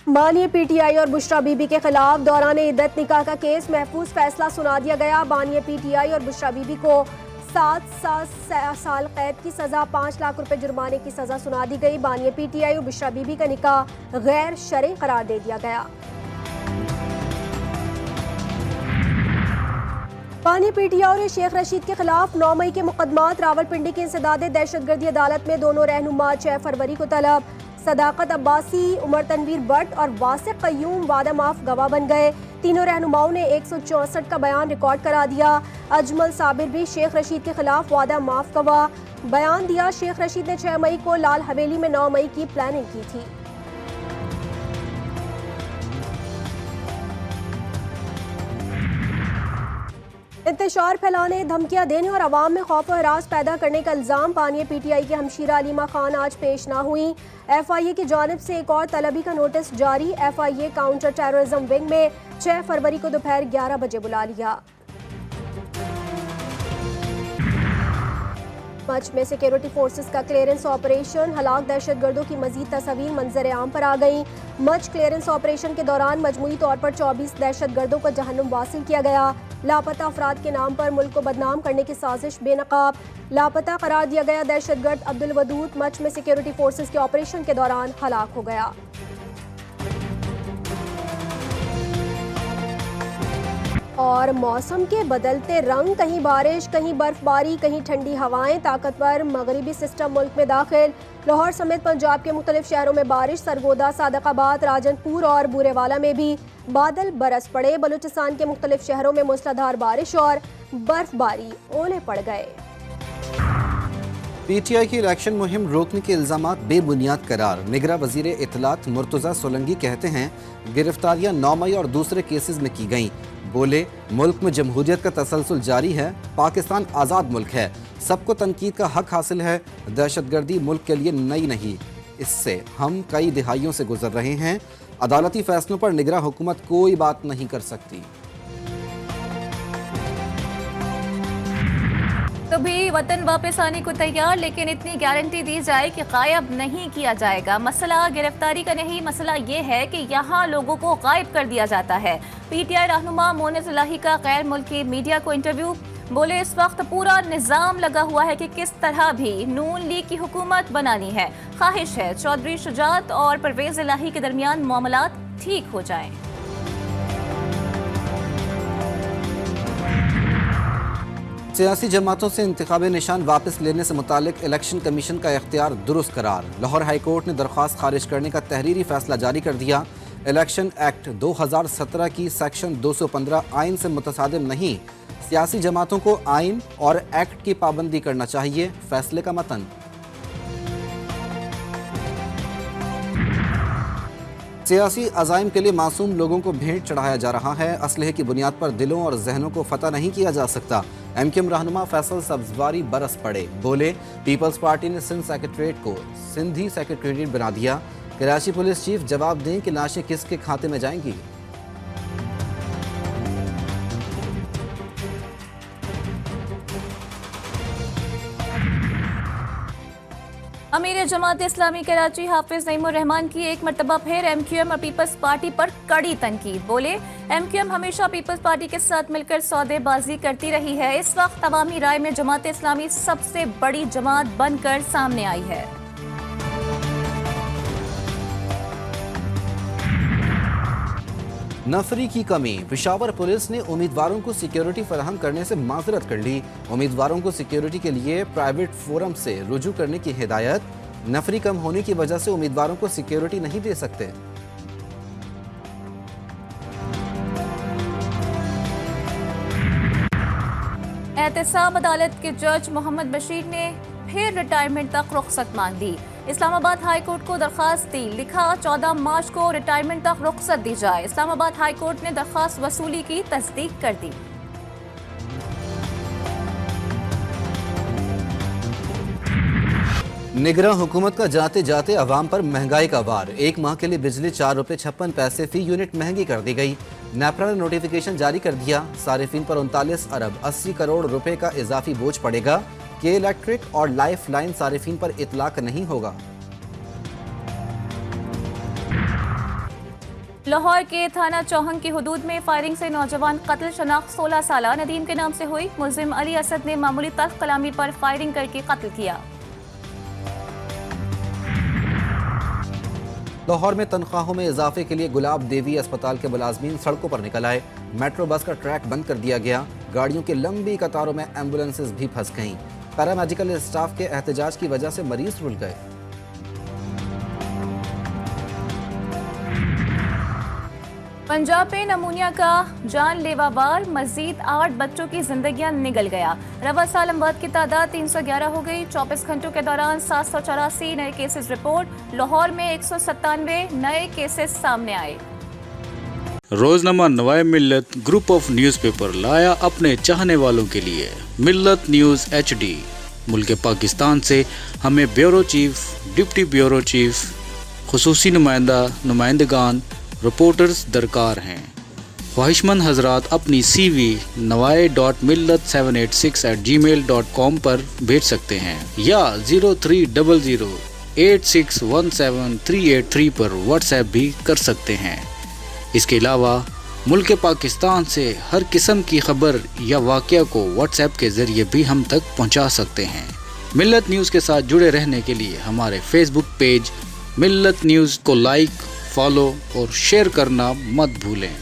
बानिए पीटीआई और बुशरा बीबी के खिलाफ दौरान इद्दत निकाह का केस महफूज फैसला सुना दिया गया। बानिए पीटीआई और बुशरा बीबी को 7 साल कैद की सजा, 5 लाख रुपए जुर्माने की सजा सुना दी गई। बानिए पीटीआई और बुशरा बीबी का निकाह गैर शरई करार दे दिया गया। बानिए पीटीआई और शेख रशीद के खिलाफ 9 मई के मुकदमात रावलपिंडी की इंसदादे दहशतगर्दी अदालत में दोनों रहनुमा 6 फरवरी को तलब। सदाकत अब्बासी, उमर तनवीर भट्ट और वासिक कयूम वादा माफ गवाह बन गए। तीनों रहनुमाओं ने 164 का बयान रिकॉर्ड करा दिया। अजमल साबिर भी शेख रशीद के खिलाफ वादा माफ गवाह बयान दिया। शेख रशीद ने 6 मई को लाल हवेली में 9 मई की प्लानिंग की थी। इंतशार फैलाने, धमकियां देने और अवाम में खौफ और हरास पैदा करने का इल्जाम बानिए पीटीआई की हमशीरा अलीमा खान आज पेश ना हुई। एफआईए की जानिब से एक और तलबी का नोटिस जारी। एफआईए काउंटर टेररिज्म विंग में 6 फरवरी को दोपहर 11 बजे बुला लिया। मच में सिक्योरिटी फोर्सेस का क्लियरेंस ऑपरेशन, हलाक दहशतगर्दों की मजीद तस्वीर मंजर आम पर आ गई। मच क्लियरेंस ऑपरेशन के दौरान मजमूई तौर पर 24 दहशतगर्दों को जहन्नुम वासिल किया गया। लापता अफराद के नाम पर मुल्क को बदनाम करने की साजिश बेनकाब। लापता करार दिया गया दहशतगर्द अब्दुल वदूद मच में सिक्योरिटी फोर्सेस के ऑपरेशन के दौरान हलाक हो गया। और मौसम के बदलते रंग, कहीं बारिश, कहीं बर्फबारी, कहीं ठंडी हवाएं। ताकतवर मगरिबी सिस्टम मुल्क में दाखिल। लाहौर समेत पंजाब के मुख्तलिफ शहरों में बारिश। सरगोदा, सादकाबाद, राजनपुर और बूरेवाला में भी बादल बरस पड़े। बलूचिस्तान के मुख्तलिफ शहरों में मूसलाधार बारिश और बर्फबारी, ओले पड़ गए। पीटीआई की इलेक्शन मुहिम रोकने के इल्जामात बेबुनियाद करार। निगरां वजीर इत्तलात मुर्तज़ा सोलंकी कहते हैं गिरफ्तारियां 9 मई और दूसरे केसेस में की गईं। बोले मुल्क में जमहूरियत का तसलसल जारी है, पाकिस्तान आज़ाद मुल्क है, सबको तनकीद का हक हासिल है। दहशतगर्दी मुल्क के लिए नई नहीं, इससे हम कई दिहाइयों से गुजर रहे हैं। अदालती फैसलों पर निगरां हुकूमत कोई बात नहीं कर सकती। कभी वतन वापस आने को तैयार, लेकिन इतनी गारंटी दी जाए कि गायब नहीं किया जाएगा। मसला गिरफ्तारी का नहीं, मसला ये है कि यहाँ लोगों को गायब कर दिया जाता है। पीटीआई रहनुमा मोनिज इलाही का गैर मुल्की मीडिया को इंटरव्यू। बोले इस वक्त पूरा निजाम लगा हुआ है कि किस तरह भी नून लीग की हुकूमत बनानी है। ख्वाहिश है चौधरी शुजात और परवेज इलाही के दरमियान मामलात ठीक हो जाएं। सियासी जमातों से इंतखाबी निशान वापस लेने से मुतालिक इलेक्शन कमीशन का इख्तियार दुरुस्त करार। लाहौर हाई कोर्ट ने दरख्वास्त खारिज करने का तहरीरी फैसला जारी कर दिया। इलेक्शन एक्ट 2017 की सेक्शन 215 आइन से मुतसादिम नहीं, सियासी जमातों को आइन और एक्ट की पाबंदी करना चाहिए। फैसले का मतन। सियासी अज़ाइम के लिए मासूम लोगों को भेंट चढ़ाया जा रहा है। असलहे की बुनियाद पर दिलों और जहनों को फतह नहीं किया जा सकता। एमक्यूएम रहनुमा फैसल सब्जवारी बरस पड़े। बोले पीपल्स पार्टी ने सिंध सेक्रेटरीट को सिंधी सेक्रेटरीट बना दिया। कराची पुलिस चीफ जवाब दें कि लाशें किसके खाते में जाएंगी। अमीर जमात इस्लामी कराची हाफिज नईमुर रहमान की एक मरतबा फिर एमक्यूएम और पीपल्स पार्टी पर कड़ी तनकीद। बोले एमक्यूएम हमेशा पीपल्स पार्टी के साथ मिलकर सौदेबाजी करती रही है। इस वक्त अवामी राय में जमात इस्लामी सबसे बड़ी जमात बनकर सामने आई है। नफरी की कमी। पेशावर पुलिस ने उम्मीदवारों को सिक्योरिटी फराहम करने से माजरत कर ली। उम्मीदवारों को सिक्योरिटी के लिए प्राइवेट फोरम से रुजू करने की हिदायत। नफरी कम होने की वजह से उम्मीदवारों को सिक्योरिटी नहीं दे सकते। एहतसाब अदालत के जज मोहम्मद बशीर ने फिर रिटायरमेंट तक रुख्सत मांग दी। इस्लामाबाद हाई कोर्ट को दरखास्त दी। लिखा 14 मार्च को रिटायरमेंट तक रुख्सत दी जाए। इस्लामाबाद हाई कोर्ट ने दरखास्त वसूली की तस्दीक कर दी। निगरां हुकूमत का जाते जाते अवाम पर महंगाई का वार। एक माह के लिए बिजली 4 रुपये 56 पैसे फी यूनिट महंगी कर दी गई। नेपरा ने नोटिफिकेशन जारी कर दिया। सारिफिन पर 39 अरब 80 करोड़ रुपए का इजाफी बोझ पड़ेगा। के इलेक्ट्रिक और लाइफ लाइन सारिफिन पर इतलाक नहीं होगा। लाहौर के थाना चौहंग की हुदूद में फायरिंग से नौजवान कत्ल, शनाख्त 16 साला नदीम के नाम से हुई। मुलजिम अली असद ने मामूली तल्ख कलामी पर फायरिंग करके कत्ल किया। लाहौर में तनख्वाहों में इजाफे के लिए गुलाब देवी अस्पताल के मुलाजमीन सड़कों पर निकल आए। मेट्रो बस का ट्रैक बंद कर दिया गया। गाड़ियों की लंबी कतारों में एम्बुलेंसेज भी फंस गईं। पैरामेडिकल स्टाफ के एहतजाज की वजह से मरीज रुल गए। पंजाब में नमूनिया का जानलेवा वार, मजीद 8 बच्चों की जिंदगियां निगल गया। रवा साल अमवात की तादाद 311 हो गई। 24 घंटों के दौरान 784 नए केसेस रिपोर्ट। लाहौर में 197 नए केसेस सामने आए। रोजनामा नवाए मिल्लत ग्रुप ऑफ न्यूज़पेपर लाया अपने चाहने वालों के लिए मिल्लत न्यूज़ HD। मुल्क पाकिस्तान से हमें bureau chief, deputy bureau chief, खुसूसी नुमाइंदगान, रिपोर्टर्स दरकार हैं। ख्वाहिशमंद हजरात अपनी CV nawai.millat786@gmail.com पर भेज सकते हैं या 0300861738 पर व्हाट्सएप भी कर सकते हैं। इसके अलावा मुल्क पाकिस्तान से हर किस्म की खबर या वाक़या को व्हाट्सएप के ज़रिए भी हम तक पहुंचा सकते हैं। मिल्लत न्यूज़ के साथ जुड़े रहने के लिए हमारे फेसबुक पेज मिल्लत न्यूज़ को लाइक, फॉलो और शेयर करना मत भूलें।